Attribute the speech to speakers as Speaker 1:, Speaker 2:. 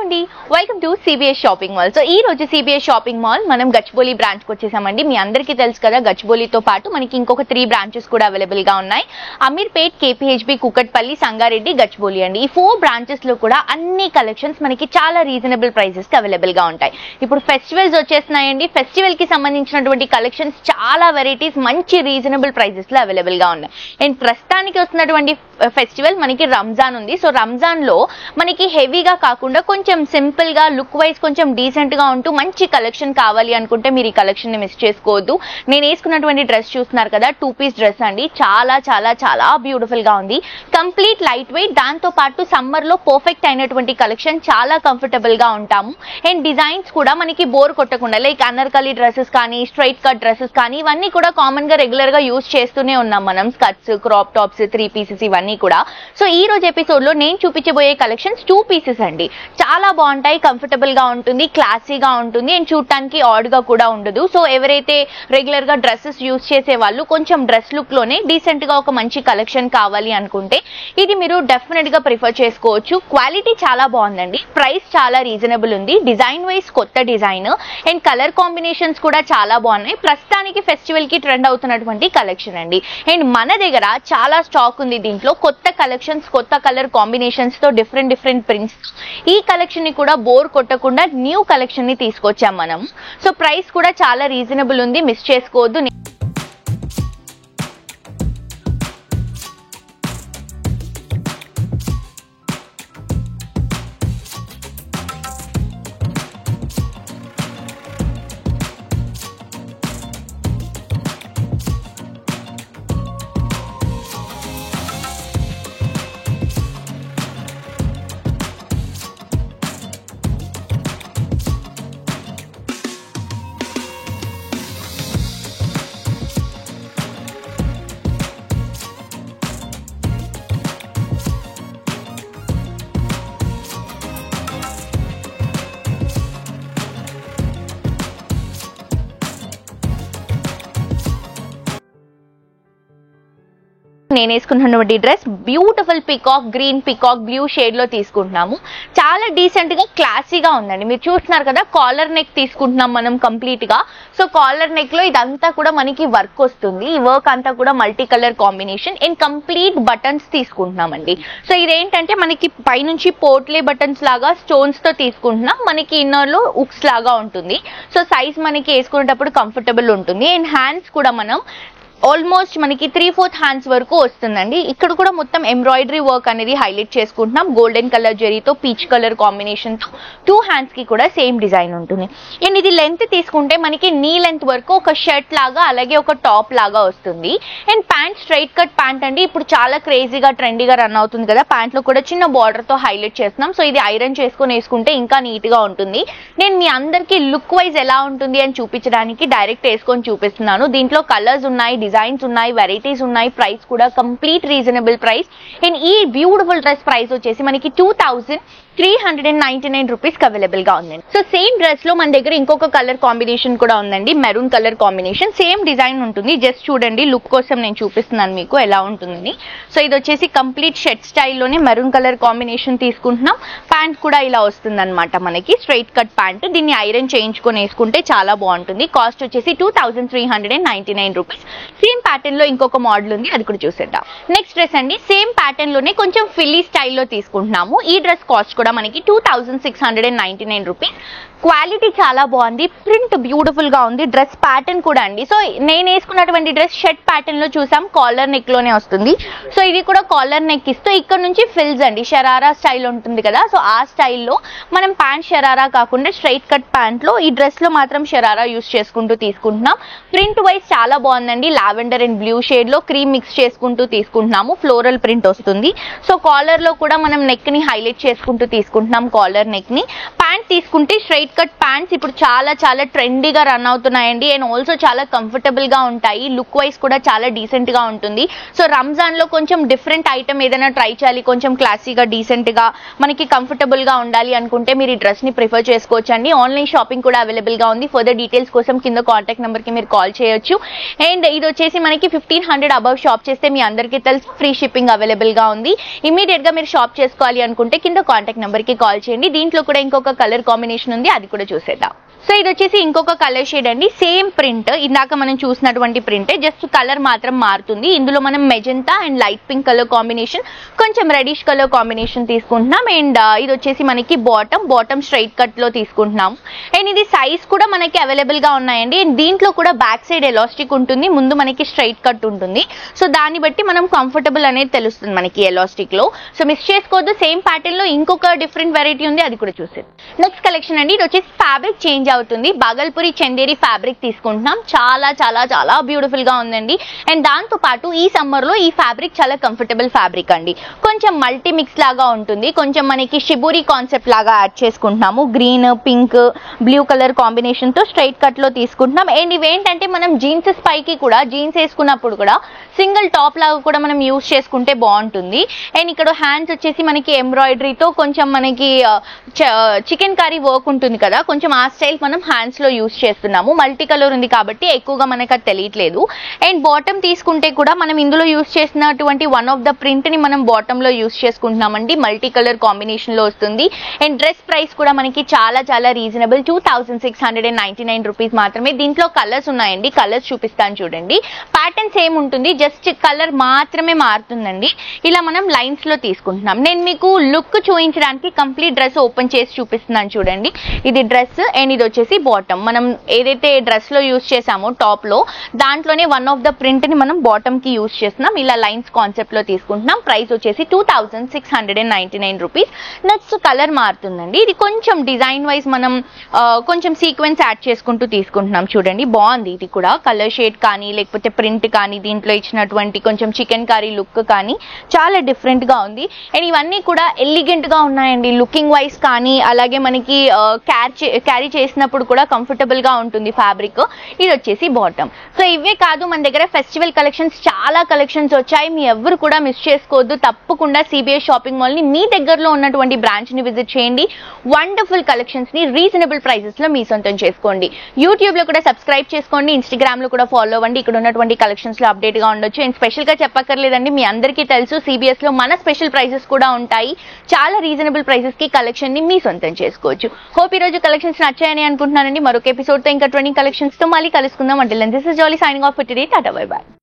Speaker 1: అండి welcome to CBS shopping mall. So ఈ రోజు సిబిఎస్ షాపింగ్ మాల్ మనం గచ్చిబౌలి బ్రాంచ్ కి వచ్చేసామండి. మీ అందరికీ తెలుసు కదా, గచ్చిబౌలితో పాటు మనకి ఇంకొక 3 బ్రాంచెస్ కూడా అవైలబుల్ గా ఉన్నాయి. అమీర్పేట్, కేపీహెచ్బి, కుకట్పల్లి, సంగారెడ్డి, గచ్చిబౌలి అండి. ఈ 4 బ్రాంచెస్ లో కూడా అన్ని కలెక్షన్స్ మనకి చాలా రీజనబుల్ ప్రైసెస్ కి అవైలబుల్ గా ఉంటాయి. ఇప్పుడు ఫెస్టివల్స్ వచ్చేస్తున్నాయండి. ఫెస్టివల్ కి సంబంధించినటువంటి కలెక్షన్స్ చాలా వెరైటీస్ మంచి రీజనబుల్ ప్రైసెస్ లో అవైలబుల్ గా ఉన్నాయి. అండ్ ప్రస్తుతానికి వస్తున్నటువంటి ఫెస్టివల్ మనకి రంజాన్ ఉంది. సో రంజాన్ లో మనకి హెవీగా కాకుండా కొంచెం సింపుల్ గా, లుక్ వైజ్ కొంచెం డీసెంట్ గా ఉంటూ మంచి కలెక్షన్ కావాలి అనుకుంటే మీరు ఈ కలెక్షన్ ని మిస్ చేసుకోవద్దు. నేను వేసుకున్నటువంటి డ్రెస్ చూస్తున్నారు కదా, 2 పీస్ డ్రెస్ అండి. చాలా చాలా చాలా బ్యూటిఫుల్ గా ఉంది. కంప్లీట్ లైట్ వెయిట్, దాంతో పాటు సమ్మర్ లో పర్ఫెక్ట్ అయినటువంటి కలెక్షన్. చాలా కంఫర్టబుల్ గా ఉంటాము. అండ్ డిజైన్స్ కూడా మనకి బోర్ కొట్టకుండా, లైక్ అన్నర్కలి డ్రెస్సెస్ కానీ, స్ట్రైట్ కట్ డ్రెస్సెస్ కానీ, ఇవన్నీ కూడా కామన్ గా రెగ్యులర్ గా యూజ్ చేస్తూనే ఉన్నాం మనం. స్కర్ట్స్, క్రాప్ టాప్స్, 3 పీసెస్ ఇవన్నీ కూడా. సో ఈ రోజు ఎపిసోడ్ లో నేను చూపించబోయే కలెక్షన్స్ 2 పీసెస్ అండి. చాలా బాగుంటాయి, కంఫర్టబుల్ గా ఉంటుంది, క్లాసీగా ఉంటుంది, అండ్ చూడటానికి ఆడ్ గా కూడా ఉండదు. సో ఎవరైతే రెగ్యులర్ గా డ్రెస్సెస్ యూజ్ చేసే వాళ్ళు కొంచెం డ్రెస్ లుక్ లోనే డీసెంట్ గా ఒక మంచి కలెక్షన్ కావాలి అనుకుంటే ఇది మీరు డెఫినెట్ గా ప్రిఫర్ చేసుకోవచ్చు. క్వాలిటీ చాలా బాగుందండి, ప్రైస్ చాలా రీజనబుల్ ఉంది, డిజైన్ వైజ్ కొత్త డిజైన్ అండ్ కలర్ కాంబినేషన్స్ కూడా చాలా బాగున్నాయి. ప్రస్తుతానికి ఫెస్టివల్ కి ట్రెండ్ అవుతున్నటువంటి కలెక్షన్ అండి. అండ్ మన దగ్గర చాలా స్టాక్ ఉంది. దీంట్లో కొత్త కలెక్షన్స్, కొత్త కలర్ కాంబినేషన్స్ తో డిఫరెంట్ ప్రింట్స్. ఈ కలెక్షన్ ని కూడా బోర్ కొట్టకుండా న్యూ కలెక్షన్ ని తీసుకొచ్చాం మనం. సో ప్రైస్ కూడా చాలా రీజనబుల్ ఉంది, మిస్ చేసుకోవద్దు. నేను వేసుకున్నటువంటి dress beautiful peacock green, peacock blue shade లో తీసుకుంటున్నాము. చాలా డీసెంట్ గా, క్లాసీగా ఉందండి. మీరు చూస్తున్నారు కదా, కాలర్ నెక్ తీసుకుంటున్నాం మనం కంప్లీట్ గా. సో కాలర్ నెక్ లో ఇదంతా కూడా మనకి వర్క్ వస్తుంది. ఈ వర్క్ అంతా కూడా multi colour combination and complete buttons తీసుకుంటున్నామండి. సో ఇదేంటంటే మనకి పైనుంచి పోట్లే బటన్స్ లాగా స్టోన్స్ తో తీసుకుంటున్నాం. మనకి ఇన్నర్ లో ఉక్స్ లాగా ఉంటుంది. సో సైజ్ మనకి వేసుకునేటప్పుడు కంఫర్టబుల్ ఉంటుంది. అండ్ హ్యాండ్స్ కూడా మనం ఆల్మోస్ట్ మనకి 3/4 హ్యాండ్స్ వరకు వస్తుందండి. ఇక్కడ కూడా మొత్తం ఎంబ్రాయిడరీ వర్క్ అనేది హైలైట్ చేసుకుంటున్నాం. గోల్డెన్ కలర్ జరీతో పీచ్ కలర్ కాంబినేషన్ తో 2 హ్యాండ్స్ కి కూడా సేమ్ డిజైన్ ఉంటుంది. అండ్ ఇది లెంత్ తీసుకుంటే మనకి నీ లెంత్ వరకు ఒక షర్ట్ లాగా, అలాగే ఒక టాప్ లాగా వస్తుంది. And pant straight cut pant అండి. ఇప్పుడు చాలా క్రేజీగా, ట్రెండీగా రన్ అవుతుంది కదా. ప్యాంట్ లో కూడా చిన్న బార్డర్ తో హైలైట్ చేస్తున్నాం. సో ఇది ఐరన్ చేసుకుని వేసుకుంటే ఇంకా నీట్ గా ఉంటుంది. నేను మీ అందరికి లుక్ వైజ్ ఎలా ఉంటుంది అని చూపించడానికి డైరెక్ట్ వేసుకొని చూపిస్తున్నాను. దీంట్లో కలర్స్ ఉన్నాయి, డిజైన్స్ ఉన్నాయి, వెరైటీస్ ఉన్నాయి. ప్రైస్ కూడా కంప్లీట్ రీజనబుల్ ప్రైస్. అండ్ ఈ బ్యూటిఫుల్ డ్రెస్ ప్రైస్ వచ్చేసి మనకి 2399 రూపీస్ కి అవైలబుల్ గా ఉందండి. సో సేమ్ డ్రెస్ లో మన దగ్గర ఇంకొక కలర్ కాంబినేషన్ కూడా ఉందండి, maroon colour combination. Same design ఉంటుంది. జస్ట్ చూడండి, లుక్ కోసం నేను చూపిస్తున్నాను మీకు ఎలా ఉంటుందని. సో ఇది వచ్చేసి కంప్లీట్ షర్ట్ స్టైల్లోనే మెరూన్ కలర్ కాంబినేషన్ తీసుకుంటున్నాం. ప్యాంట్ కూడా ఇలా వస్తుంది అనమాట మనకి, స్ట్రైట్ కట్ ప్యాంట్. దీన్ని ఐరన్ చేయించుకొని వేసుకుంటే చాలా బాగుంటుంది. కాస్ట్ వచ్చేసి 2399 రూపీస్. సేమ్ ప్యాటర్న్ లో ఇంకొక మోడల్ ఉంది, అది కూడా చూసేద్దాం. నెక్స్ట్ డ్రెస్ అండి, సేమ్ ప్యాటర్న్ లోనే కొంచెం ఫిల్లీ స్టైల్లో తీసుకుంటున్నాము. ఈ డ్రెస్ కాస్ట్ కూడా మనకి 2699 రూపీస్. క్వాలిటీ చాలా బాగుంది, ప్రింట్ బ్యూటిఫుల్ గా ఉంది, డ్రెస్ ప్యాటర్న్ కూడా అండి. సో నేను వేసుకున్నటువంటి డ్రెస్ షర్ట్ ప్యాటర్న్ లో చూసాం, కాలర్ నెక్ లోనే వస్తుంది. సో ఇది కూడా కాలర్ నెక్ ఇస్తూ ఇక్కడ నుంచి ఫిల్స్ అండి, షరారా స్టైల్ ఉంటుంది కదా. సో ఆ స్టైల్లో మనం ప్యాంట్ షరారా కాకుండా స్ట్రైట్ కట్ ప్యాంట్ లో, ఈ డ్రెస్ లో మాత్రం షరారా యూస్ చేసుకుంటూ తీసుకుంటున్నాం. ప్రింట్ వైజ్ చాలా బాగుందండి. లావెండర్ అండ్ బ్లూ షేడ్ లో క్రీమ్ మిక్స్ చేసుకుంటూ తీసుకుంటున్నాము. ఫ్లోరల్ ప్రింట్ వస్తుంది. సో కాలర్ లో కూడా మనం నెక్ ని హైలైట్ చేసుకుంటూ తీసుకుంటున్నాం, కాలర్ నెక్ ని. ప్యాంట్ తీసుకుంటే స్ట్రైట్ కట్ ప్యాంట్స్ ఇప్పుడు చాలా చాలా ట్రెండీగా రన్ అవుతున్నాయండి. అండ్ ఆల్సో చాలా కంఫర్టబుల్ గా ఉంటాయి. లుక్ వైజ్ కూడా చాలా డీసెంట్ గా ఉంటుంది. సో రంజాన్ లో కొంచెం డిఫరెంట్ ఐటమ్ ఏదైనా ట్రై చేయాలి, కొంచెం క్లాసీగా, డీసెంట్ గా, మనకి కంఫర్టబుల్ గా ఉండాలి అనుకుంటే మీరు ఈ డ్రెస్ ని ప్రిఫర్ చేసుకోవచ్చండి. ఆన్లైన్ షాపింగ్ కూడా అవైలబుల్ గా ఉంది. ఫర్దర్ డీటెయిల్స్ కోసం కింద కాంటాక్ట్ నెంబర్ కి మీరు కాల్ చేయొచ్చు. అండ్ ఇది వచ్చేసి మనకి 1500 అబవ్ షాప్ చేస్తే మీ అందరికీ తెలుసు ఫ్రీ షిప్పింగ్ అవైలబుల్ గా ఉంది. ఇమీడియట్ గా మీరు షాప్ చేసుకోవాలి అనుకుంటే కింద కాంటాక్ట్ నెంబర్ కి కాల్ చేయండి. దీంట్లో కూడా ఇంకొక కలర్ కాంబినేషన్ ఉంది, అది కూడా చూసేద్దాం. సో ఇది వచ్చేసి ఇంకొక కలర్ షేడ్ అండి. సేమ్ ప్రింట్, ఇందాక మనం చూసినటువంటి ప్రింటే, జస్ట్ కలర్ మాత్రం మారుతుంది. ఇందులో మనం magenta and light pink colour combination, కొంచెం రెడిష్ కలర్ కాంబినేషన్ తీసుకుంటున్నాం. అండ్ ఇది వచ్చేసి మనకి బాటమ్ స్ట్రైట్ కట్ లో తీసుకుంటున్నాం. అండ్ ఇది సైజ్ కూడా మనకి అవైలబుల్ గా ఉన్నాయండి. అండ్ దీంట్లో కూడా బ్యాక్ సైడ్ ఎలాస్టిక్ ఉంటుంది, ముందు మనకి స్ట్రైట్ కట్ ఉంటుంది. సో దాన్ని బట్టి మనం కంఫర్టబుల్ అనేది తెలుస్తుంది మనకి ఎలాస్టిక్ లో. సో మిస్ చేసుకోవద్దు. సేమ్ ప్యాటర్న్ లో ఇంకొక డిఫరెంట్ వెరైటీ ఉంది, అది కూడా చూసేది. నెక్స్ట్ కలెక్షన్ అండి. ఇది వచ్చేసి ఫ్యాబ్రిక్ చేంజ్ అవుతుంది. బాగల్పూరి చందేరి ఫ్యాబ్రిక్ తీసుకుంటున్నాం. చాలా చాలా చాలా బ్యూటిఫుల్ గా ఉందండి. అండ్ దాంతో పాటు ఈ సమ్మర్ లో ఈ ఫ్యాబ్రిక్ చాలా కంఫర్టబుల్ ఫ్యాబ్రిక్ అండి. కొంచెం మల్టీ మిక్స్ లాగా ఉంటుంది, కొంచెం మనకి షిబూరి కాన్సెప్ట్ లాగా యాడ్ చేసుకుంటున్నాము. Green, pink, blue colour combination తో స్ట్రైట్ కట్ లో తీసుకుంటున్నాం. అండ్ ఇవేంటంటే మనం జీన్స్ పైకి కూడా, జీన్స్ వేసుకున్నప్పుడు కూడా సింగిల్ టాప్ లాగా కూడా మనం యూజ్ చేసుకుంటే బాగుంటుంది. అండ్ ఇక్కడ హ్యాండ్స్ వచ్చేసి మనకి ఎంబ్రాయిడరీతో కొంచెం మనకి చికెన్ కర్రీ వర్క్ ఉంటుంది కదా, కొంచెం ఆ స్టైల్ మనం హ్యాండ్స్ లో యూజ్ చేస్తున్నాము. మల్టీ కలర్ ఉంది కాబట్టి ఎక్కువగా మనకు అది తెలియట్లేదు. అండ్ బాటమ్ తీసుకుంటే కూడా మనం ఇందులో యూజ్ చేసినటువంటి వన్ ఆఫ్ ద ప్రింట్ ని మనం బాటమ్ లో యూజ్ చేసుకుంటున్నామండి. మల్టీ కలర్ కాంబినేషన్ లో వస్తుంది. అండ్ డ్రెస్ ప్రైస్ కూడా మనకి చాలా చాలా రీజనబుల్, 2699 రూపీస్ మాత్రమే. దీంట్లో కలర్స్ ఉన్నాయండి, కలర్స్ చూపిస్తాను చూడండి. ప్యాటర్న్ సేమ్ ఉంటుంది, జస్ట్ కలర్ మాత్రమే మారుతుందండి. ఇలా మనం లైన్స్ లో తీసుకుంటున్నాం. నేను మీకు లుక్ చూపించడానికి కంప్లీట్ డ్రెస్ ఓపెన్ చేసి చూపిస్తున్నాను చూడండి. ఇది డ్రెస్ అండ్ ఇది వచ్చేసి బాటమ్. మనం ఏదైతే డ్రెస్ లో యూజ్ చేసామో టాప్ లో, దాంట్లోనే వన్ ఆఫ్ ద ప్రింట్ ని మనం బాటమ్ కి యూజ్ చేస్తున్నాం. ఇలా లైన్స్ కాన్సెప్ట్ లో తీసుకుంటున్నాం. ప్రైస్ వచ్చేసి 2699 రూపీస్. Next colour మారుతుందండి. ఇది కొంచెం డిజైన్ వైజ్ మనం కొంచెం సీక్వెన్స్ యాడ్ చేసుకుంటూ తీసుకుంటున్నాం చూడండి. బాగుంది. ఇది కూడా కలర్ షేడ్ కానీ లేకపోతే ప్రింట్ కానీ, దీంట్లో ఇచ్చినటువంటి కొంచెం చికెన్ కర్రీ లుక్ కానీ చాలా డిఫరెంట్ గా ఉంది. అండ్ ఇవన్నీ కూడా ఎలిగెంట్ గా ఉన్నాయండి లుకింగ్ వైజ్ కానీ, అలాగే మనకి క్యారీ చేసినప్పుడు కూడా కంఫర్టబుల్ గా ఉంటుంది ఫ్యాబ్రిక్. ఇది వచ్చేసి బాటమ్. సో ఇవే కాదు, మన దగ్గర ఫెస్టివల్ కలెక్షన్స్ చాలా కలెక్షన్స్ వచ్చాయి. మీ ఎవరు కూడా మిస్ చేసుకోవద్దు. తప్పకుండా సిబిఎస్ షాపింగ్ మాల్ ని మీ దగ్గరలో ఉన్నటువంటి బ్రాంచ్ ని విజిట్ చేయండి. వండర్ఫుల్ కలెక్షన్స్ ని రీజనబుల్ ప్రైసెస్ లో మీ సొంతం చేసుకోండి. యూట్యూబ్ లో కూడా సబ్స్క్రైబ్ చేసుకోండి, ఇన్స్టాగ్రామ్ లో కూడా ఫాలో అవ్వండి. ఇక్కడ ఉన్నటువంటి కలెక్షన్స్ లో అప్డేట్ గా ఉండొచ్చు. అండ్ స్పెషల్ గా చెప్పక్కర్లేదండి, మీ అందరికీ తెలుసు సిబిఎస్ లో మన స్పెషల్ ప్రైసెస్ కూడా ఉంటాయి. చాలా రీజనబుల్ ప్రైసెస్ కి కలెక్షన్ ని మీ సొంతం చేసుకోవచ్చు. హోప్ ఈ రోజు కలెక్షన్స్ నచ్చాయని అనుకుంటున్నానండి. మరొక ఎపిసోడ్ తో ఇంకా 20 కలెక్షన్స్ తో మళ్ళీ కలుసుకుందాం. అంటే this is jolly signing off for today. Tata bye by.